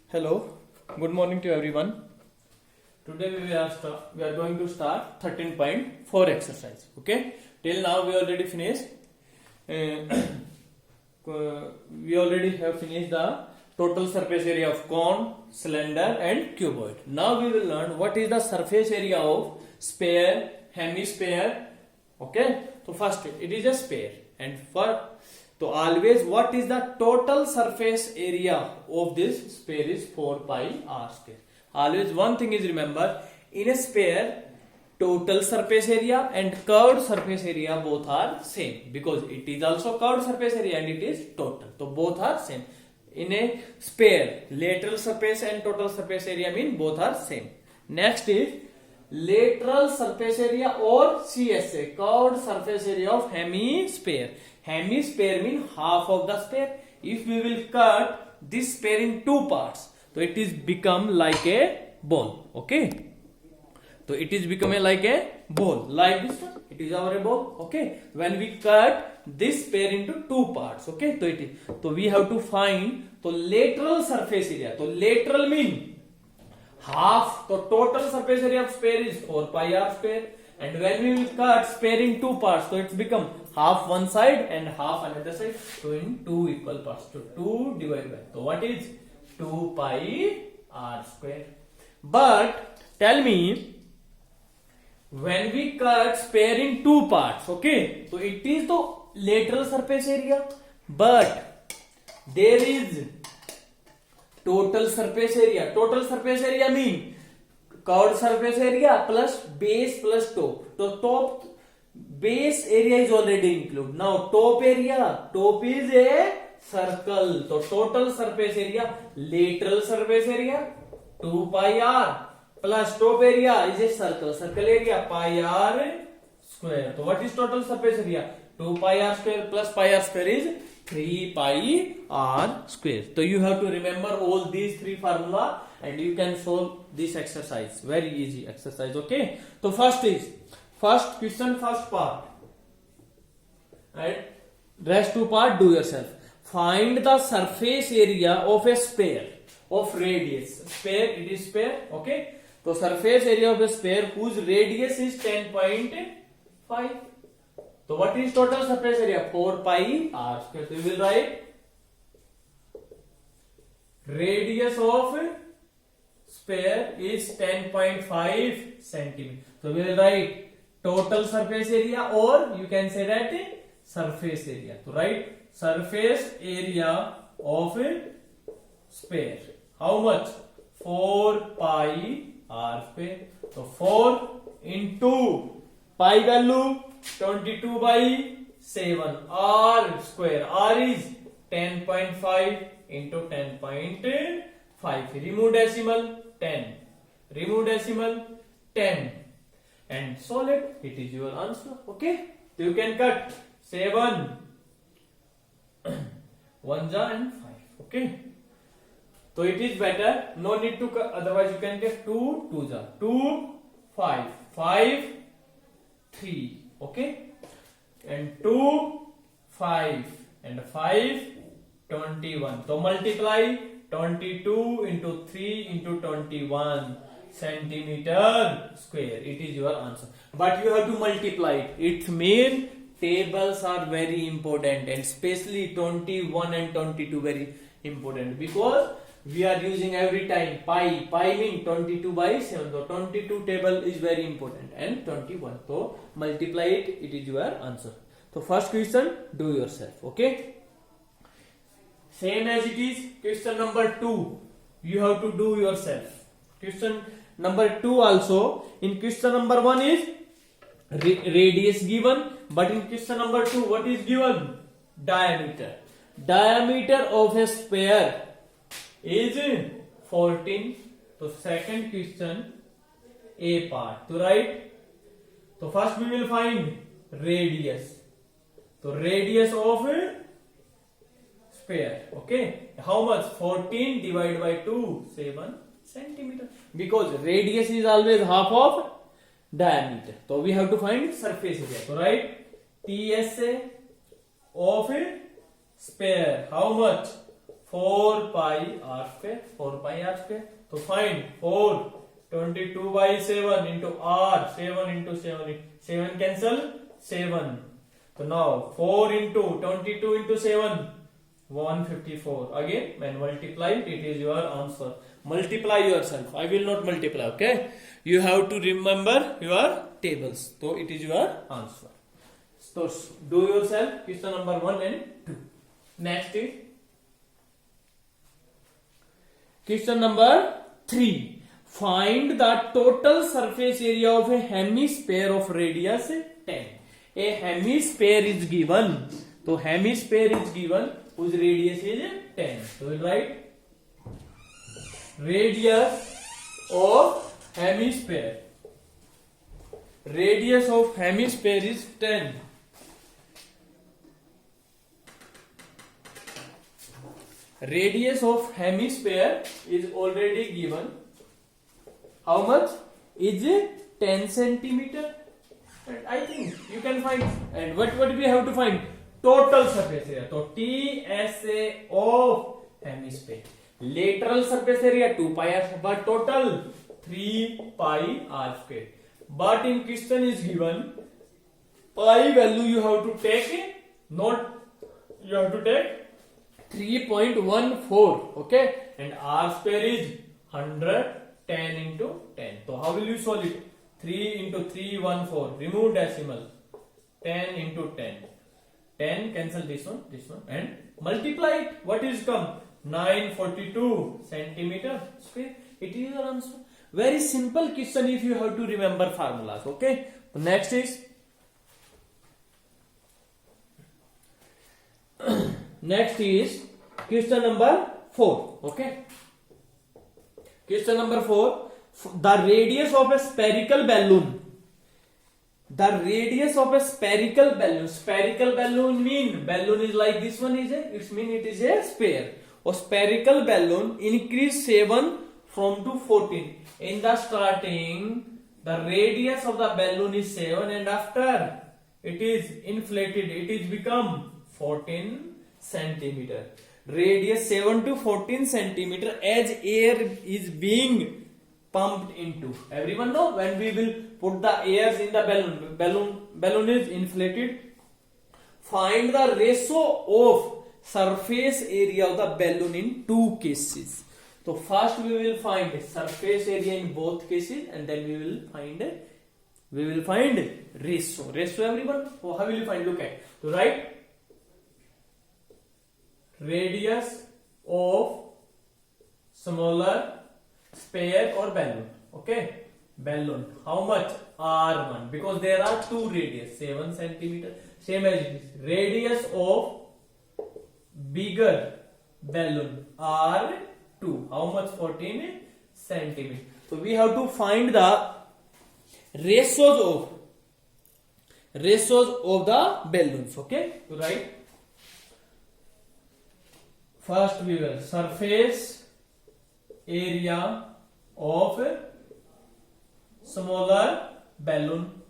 Hello, good morning to everyone. Today we are going to start 13.4 exercise. Okay, till now we already finished. We already have finished the total surface area of cone, cylinder, and cuboid. Now we will learn what is the surface area of sphere, hemisphere. Okay, so first it is a sphere, and so always what is the total surface area of this sphere is 4 pi r square. Always one thing is remember, in a sphere total surface area and curved surface area both are same, because it is also curved surface area and it is total, so both are same. In a sphere lateral surface and total surface area mean both are same. Next is lateral surface area or CSA, curved surface area of hemisphere. Hemisphere means half of the sphere. If we will cut this sphere in two parts, so it is become like a ball. Okay, so it is becoming like a ball, like this one. It is our ball. Okay, when we cut this sphere into two parts, okay, so we have to find the lateral surface area. So lateral mean half. The total surface area of sphere is 4 pi r square, and when we will cut sphere in two parts, so it's become half one side and half another side, so in two equal parts, so 2 divided by, so what is 2 pi r square. But tell me, when we cut sphere in two parts, okay, so it is the lateral surface area, but there is total surface area. Total surface area mean curved surface area plus base plus top. So top base area is already included. Now top area, top is a circle, so total surface area, lateral surface area 2 pi r plus top area is a circle, circle area pi r square. So what is total surface area? 2 pi r square plus pi r square is 3 pi r square. So you have to remember all these three formula and you can solve this exercise. Very easy exercise. Okay, so first question, first part, right? Rest two part do yourself. Find the surface area of a sphere of radius. Sphere, it is sphere. Okay, so surface area of a sphere whose radius is 10.5. So what is total surface area? 4 pi r square. So we will write radius of sphere is 10.5 centimeter. So we will write total surface area, or you can say that surface area. So write surface area of a sphere. How much? 4 pi r square. So 4 into pi value 22 by 7 r square. R is 10.5 into 10.5. Remove decimal 10. Remove decimal 10. And solve it. It is your answer. Okay. So you can cut 7 1 ja and 5. Okay. So it is better. No need to cut. Otherwise you can get 2 2 ja. 2 5 5 3. Okay, and 2 5 and 5 21. So multiply 22 into 3 into 21 centimeter square. It is your answer. But you have to multiply it. Its main tables are very important, and especially 21 and 22 very important, because we are using every time pi. Pi mean 22 by 7. So 22 table is very important, and 21. So multiply it. It is your answer. So first question do yourself. Okay. Same as it is question number 2. You have to do yourself. Question number 2 also. In question number 1 is radius given, but in question number 2 what is given? Diameter. Diameter of a sphere is 14. So second question A part. So right. So first we will find radius. So radius of a sphere. Okay. How much? 14 divided by 2, 7 centimeter. Because radius is always half of diameter. So we have to find surface area. So right. TSA of a sphere. How much? 4 pi r square, 4 pi r square. तो find 4 22 by 7 into r, 7 into 7, 7 cancel 7. So now 4 into 22 into 7, 154. Again when multiply, it is your answer. Multiply yourself. I will not multiply. Okay, you have to remember your tables. So it is your answer. So do yourself question number 1 and 2. Next is question number 3. Find the total surface area of a hemisphere of radius 10. A hemisphere is given. So hemisphere is given whose radius is 10. So we'll write radius of hemisphere. Radius of hemisphere is 10. Radius of hemisphere is already given. How much? Is 10 centimeter. And I think you can find. And what we have to find? Total surface area. So TSA of hemisphere. Lateral surface area 2 pi r, but total 3 pi r square. But in question is given pi value you have to take, not you have to take 3.14. Okay, and r square is 110 into 10. So how will you solve it? 3 into 314. Remove decimal. 10 into 10. 10 cancel this one, and multiply it. What is come? 942 centimeter square. It is your answer. Very simple question if you have to remember formulas. Okay. The next is question number 4. Okay. Question number 4. The radius of a spherical balloon. The radius of a spherical balloon. Spherical balloon mean balloon is like this one is a. It mean it is a sphere. A spherical balloon increase 7 from to 14. In the starting, the radius of the balloon is 7, and after it is inflated, it is become 14 centimeter. Radius 7 to 14 centimeter as air is being pumped into. Everyone know when we will put the airs in the balloon is inflated. Find the ratio of surface area of the balloon in two cases. So first we will find surface area in both cases, and then we will find ratio. Ratio, everyone. So how will you find? Look at. So write radius of smaller sphere or balloon. Okay, balloon. How much? R1, because there are two radius, 7 centimeter. Same as it is. Radius of bigger balloon R2. How much? 14 centimeter. So we have to find the ratios of the balloons. Okay, so write. First we will surface area of smaller balloon.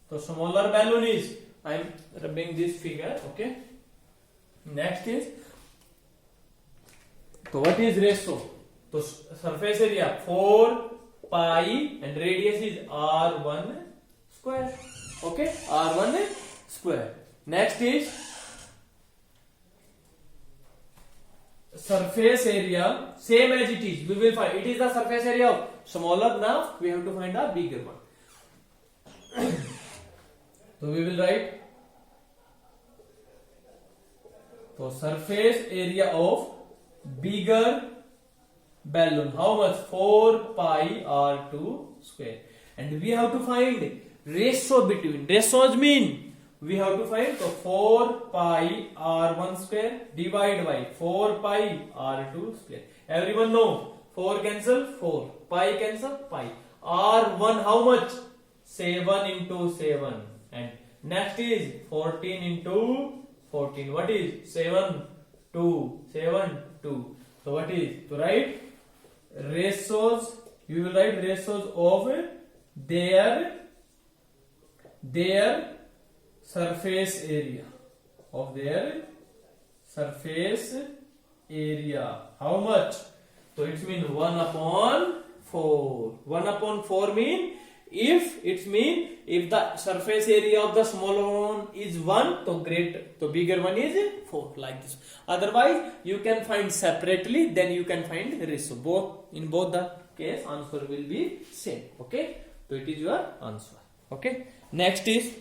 So smaller balloon is, I am rubbing this figure. Okay. Next is, so what is ratio? So surface area 4 pi and radius is r1 square. Okay, r1 square. Next is surface area, same as it is. We will find it is the surface area of smaller. Now we have to find a bigger one. So we will write. So surface area of bigger balloon. How much? 4 pi r2 square. And we have to find ratio between. Ratios mean we have to find. So 4 pi r1 square divided by 4 pi r2 square. Everyone know 4 cancel 4, pi cancel pi. R1 how much? 7 into 7. And next is 14 into 14. What is 7? 2. 7, 2. So what is? To write ratios. You will write ratios of their surface area. Of their surface area. How much? So it means 1 upon 4. 1 upon 4 mean if the surface area of the smaller one is 1, so bigger one is 4, like this. Otherwise, you can find separately, then you can find the ratio. In both the case, answer will be same. Okay, so it is your answer. Okay, next is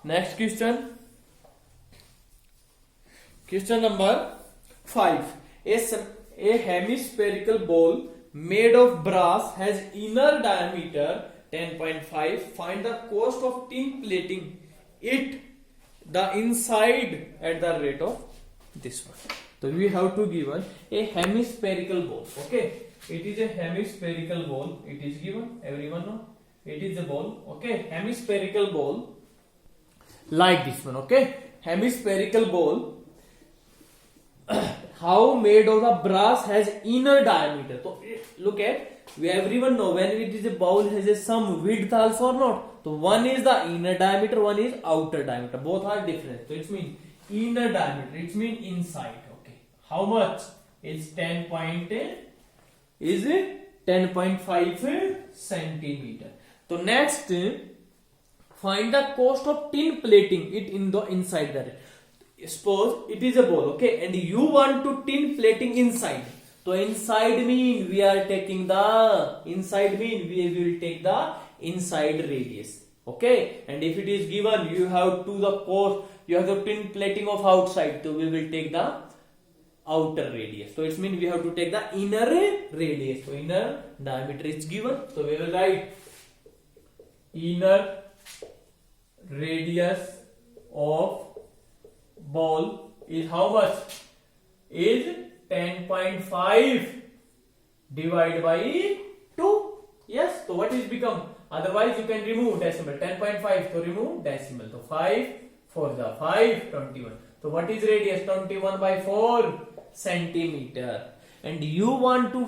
next question. Question number 5. A hemispherical ball made of brass has inner diameter 10.5. Find the cost of tin plating it the inside at the rate of this one. So we have to give a hemispherical ball. Okay, it is a hemispherical ball. It is given. Everyone know it is a ball. Okay, hemispherical ball like this one. Okay, hemispherical ball. How made of the brass has inner diameter. So look at, we everyone know when it is a bowl has a some width also or not. So one is the inner diameter, one is outer diameter. Both are different. So it means inner diameter. It means inside. Okay. How much? Is 10.5 centimeter. So next, find the cost of tin plating it in the inside there. Suppose it is a ball, okay, and you want to tin plating inside. So inside mean we will take the inside radius, okay. And if it is given, you have the tin plating of outside. So we will take the outer radius. So it means we have to take the inner radius. So inner diameter is given. So we will write inner radius of ball is how much? Is 10.5 divided by 2. Yes. So what is become? Otherwise you can remove decimal. 10.5. So remove decimal. So 5 4 the 5 21. So what is radius? 21/4 centimeter. And you want to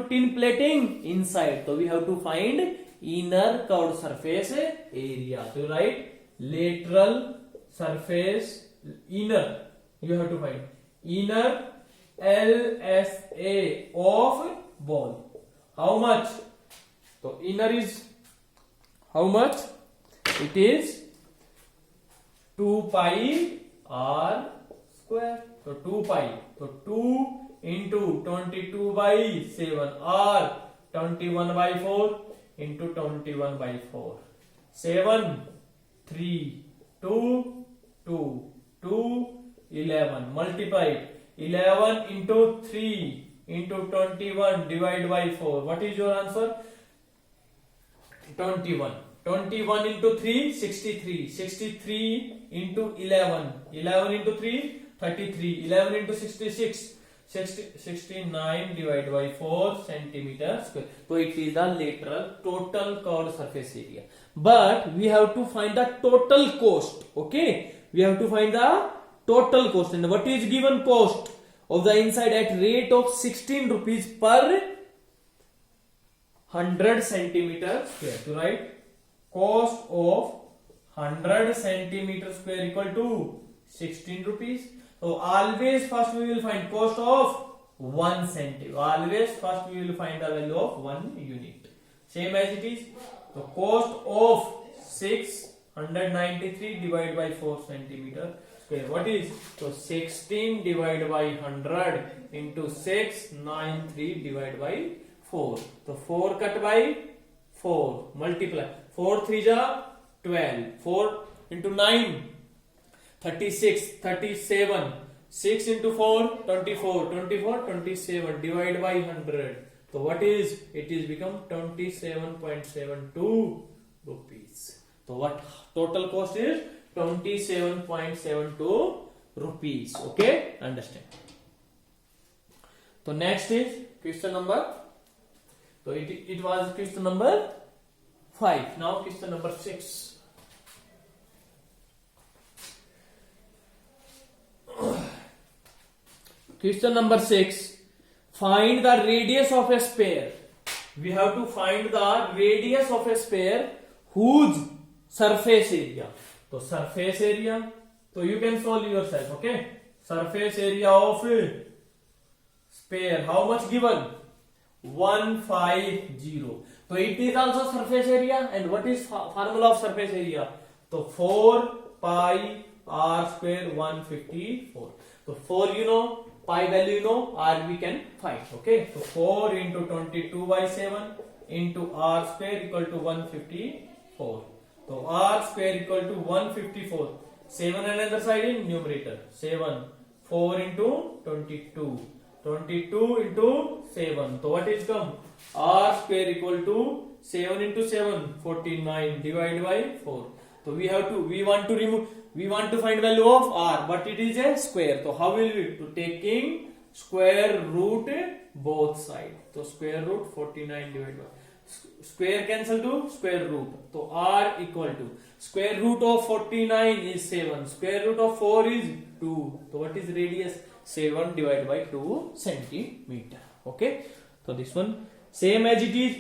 tin plating inside. So we have to find inner curved surface area. So write lateral surface inner. You have to find inner LSA of ball. How much? So inner is how much? It is 2 pi r square. So 2 pi. So 2 into 22/7 r 21/4 into 21/4. 7 3 2 2 2 11 multiply 11 into 3 into 21 divided by 4. What is your answer? 21. 21 into 3 63. 63 into 11. 11 into 3 33. 11 into 66 69 divided by 4 centimeter square. So it is the lateral total curved surface area. But we have to find the total cost. Okay, we have to find the total cost. And what is given cost of the inside at rate of 16 rupees per 100 centimeter square. So write cost of 100 centimeter square equal to 16 rupees. So always first we will find cost of 1 centimeter. Always first we will find the value of 1 unit. Same as it is. The cost of 693 divided by 4 centimeter square. What is? So 16 divided by 100 into 693 divided by 4. So 4 cut by 4 multiply. 4 3 ja 12. 4 into 9 36 37. 6 into 4 24. 24 27 divided by 100. So what is? It is become 27.72 rupees. So what total cost is? 27.72 rupees. Okay, understand. So next is question number. So it was question number 5. Now question number 6. Question number 6. Find the radius of a sphere. We have to find the radius of a sphere whose surface area. तो surface area, तो you can solve yourself, okay? Surface area of sphere, how much given? 150. So it is also surface area, and what is formula of surface area? So 4 pi r square 154. So 4 you know, pi value you know, r we can find, okay? So 4 into 22 by 7 into r square equal to 154. So r square equal to 154. 7 another side in numerator. 7. 4 into 22. 22 into 7. So what is come? R square equal to 7 into 7. 49 divided by 4. So we want to find value of r, but it is a square. So how will we? To taking square root both sides. So square root 49 divided by square cancel to square root. So r equal to square root of 49 is 7. Square root of 4 is 2. So what is radius? 7 divided by 2 centimeter. Okay. So this one same as it is.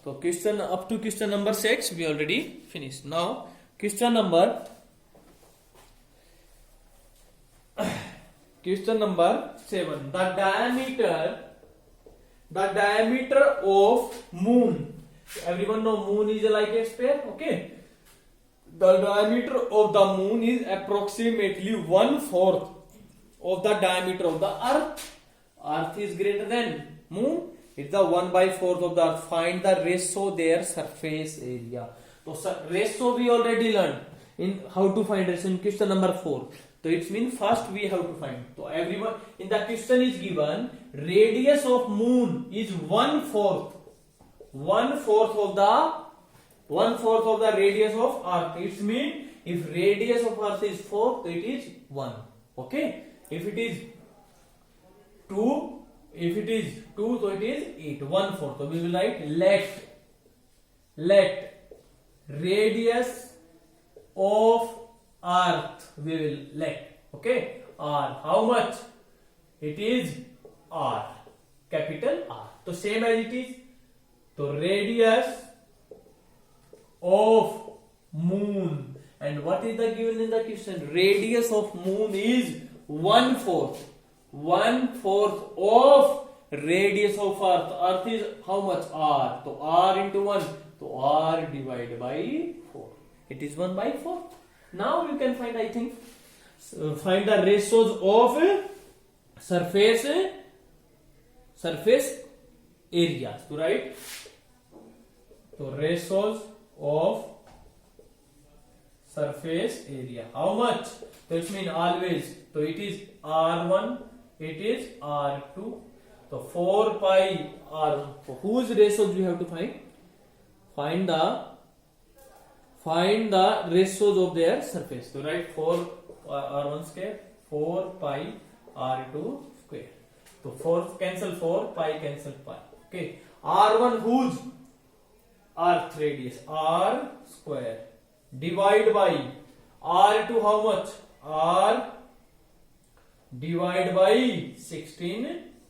So question up to question number 6 we already finished. Now question number 7. The diameter of moon. Everyone know moon is like a sphere, okay? The diameter of the moon is approximately 1/4 of the diameter of the earth. Earth is greater than moon. It's the 1/4 of the earth. Find the ratio their surface area. So ratio we already learned in how to find ratio in question number 4. So it means first we have to find. So everyone in the question is given radius of moon is 1/4. 1/4 of the radius of earth. It means if radius of earth is 4, so it is 1. Okay. If it is 2, so it is 8. 1/4. So we will write let radius of earth, we will let, okay, r. How much? It is r, capital R. So same as it is. So radius of moon, and what is the given in the question? Radius of moon is 1/4. 1/4 of radius of earth. Earth is how much? R. So r into 1. So r divided by 4. It is 1/4. Now you can find, I think, find the ratios of surface areas. So right. So ratios of surface area. How much? So it means always. So it is R1. It is R2. So 4 pi R1. So whose ratios we have to find? Find the ratios of their surface. So write 4 R1 square, 4 pi R2 square. So 4 cancel 4, pi cancel pi. Okay. R1 whose? Earth radius, R square. Divide by R2 how much? R divide by 16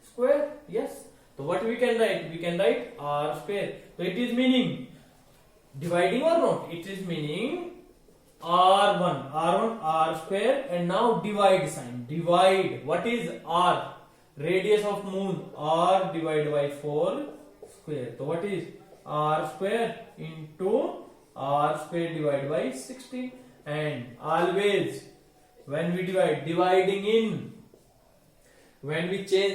square. Yes. So what we can write? We can write R square. So it is meaning dividing or not? It is meaning R1 R square, and now divide sign. Divide. What is R? Radius of moon, R divided by 4 square. So what is R square into R square divided by 16? And always when we change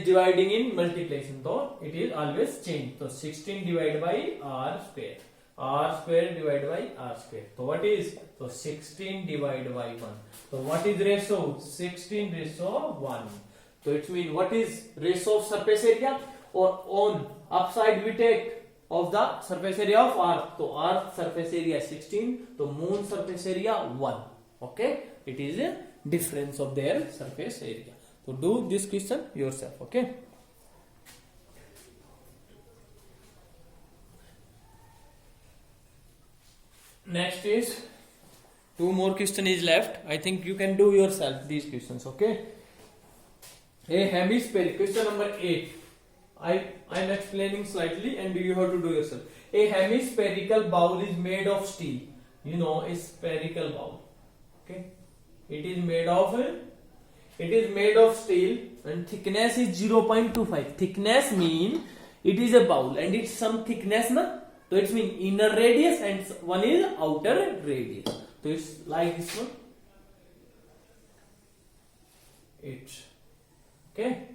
dividing in multiplication, so it is always change. So 16 divided by R square. R square divided by R square. So what is? So 16 divided by 1. So what is ratio? 16 ratio 1. So it means what is ratio of surface area? Or on upside we take of the surface area of Earth. So Earth surface area 16. So moon surface area 1. Okay. It is a difference of their surface area. So do this question yourself. Okay. Next is Two more question is left. I think you can do yourself these questions. Okay. A hemispheric, question number 8. I'm explaining slightly and you have to do yourself. A hemispherical bowl is made of steel. You know, a spherical bowl. Okay. It is made of steel and thickness is 0.25. Thickness mean it is a bowl and it's some thickness, na? So it's mean inner radius and one is outer radius. So it's like this one. Okay.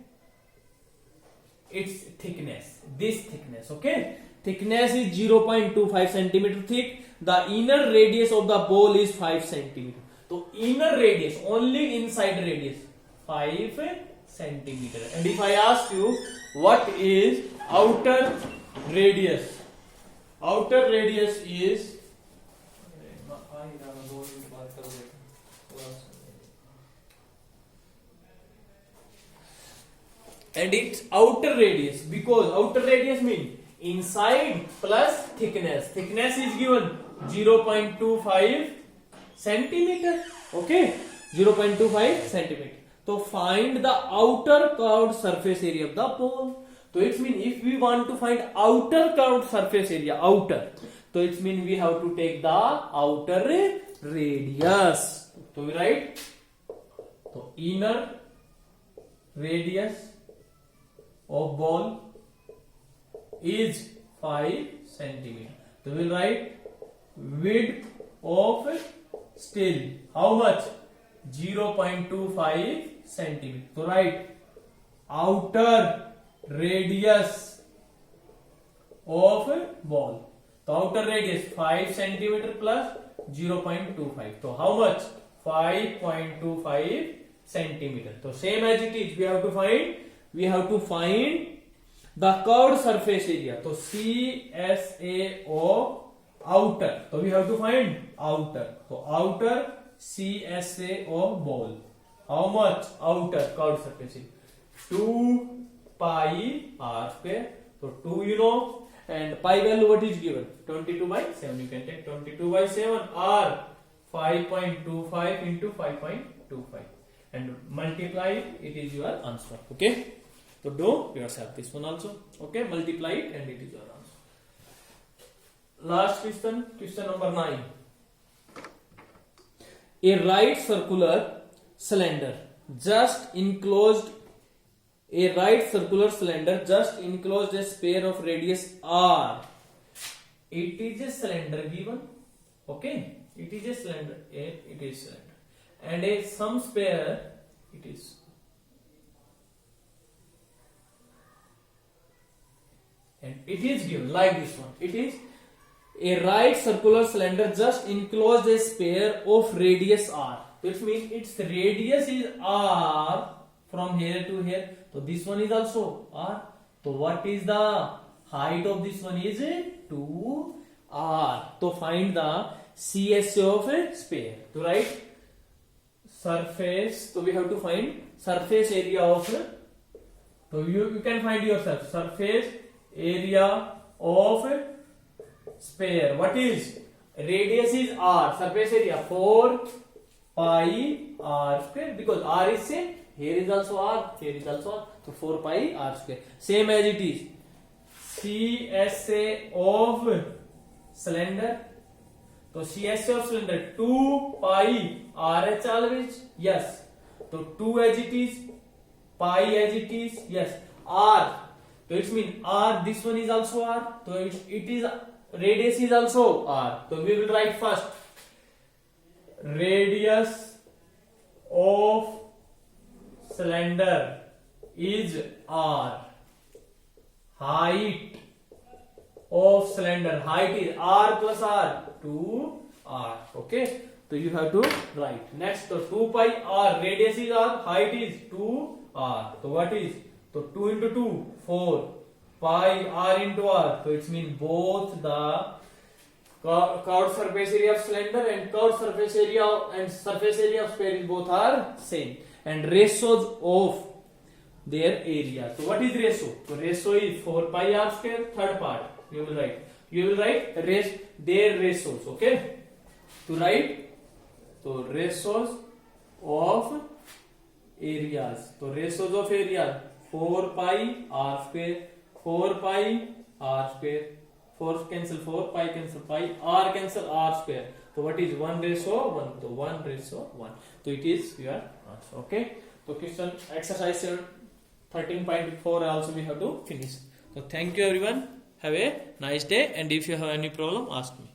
Its thickness, this thickness, okay. Thickness is 0.25 centimeter thick. The inner radius of the bowl is 5 centimeter. So inner radius, only inside radius, 5 centimeter. And if I ask you what is outer radius? Outer radius is and its outer radius, because outer radius means inside plus thickness. Thickness is given 0.25 centimeter. Okay, 0.25 centimeter. So find the outer curved surface area of the bowl. So it means if we want to find outer curved surface area, outer, so it means we have to take the outer radius. So we write, so inner radius of ball is 5 centimeter. So we will write width of steel. How much? 0.25 centimeter. So write outer radius of ball. So outer radius 5 centimeter plus 0.25. So how much? 5.25 centimeter. So same as it is, we have to find the curved surface area. So CSA of outer. So we have to find outer. So outer CSA of ball. How much? Outer curved surface area. 2 pi r square. So 2 you know, and pi value what is given? 22/7. You can take 22/7 or 5.25 into 5.25 and multiply it. It is your answer. Okay. So do yourself this one also. Okay. Multiply it and it is your answer. Last question. Question number 9. A right circular cylinder just enclosed a sphere of radius r. It is a cylinder given. Okay, it is a cylinder. It is cylinder, and some sphere. It is. And it is given like this one. It is a right circular cylinder just enclosed a sphere of radius r. Which means its radius is r from here to here. So this one is also r. So what is the height of this one? Is 2r. So find the CSA of a sphere. To write surface. So we have to find surface area of. So you can find yourself surface area of sphere. What is radius is r. Surface area 4 pi r square, because r is same. Here is also r. Here is also r. So 4 pi r square. Same as it is. CSA of cylinder. So CSA of cylinder 2 pi RH always. Yes. So 2 as it is. Pi as it is. Yes. R. So it means r. This one is also r. So it is radius is also r. So we will write first radius of cylinder is r. Height of cylinder, height is r plus r, 2r. Okay, so you have to write. Next, so 2 pi r, radius is r, height is 2r. So what is? So 2 into 2, 4 pi r into r. So it means both the curved surface area of cylinder and curved surface area and surface area of sphere both are same, and ratios of their area. So what is ratio? So ratio is 4 pi r square. Third part you will write their ratios. Okay, to write तो ratios of areas, तो ratios of area 4 pi r square, 4 pi r square, 4 cancel 4, pi cancel pi, r cancel r square. So what is 1:1? So 1:1. So it is your answer. Okay. So question exercise 13.4 also we have to finish. So thank you everyone. Have a nice day, and if you have any problem, ask me.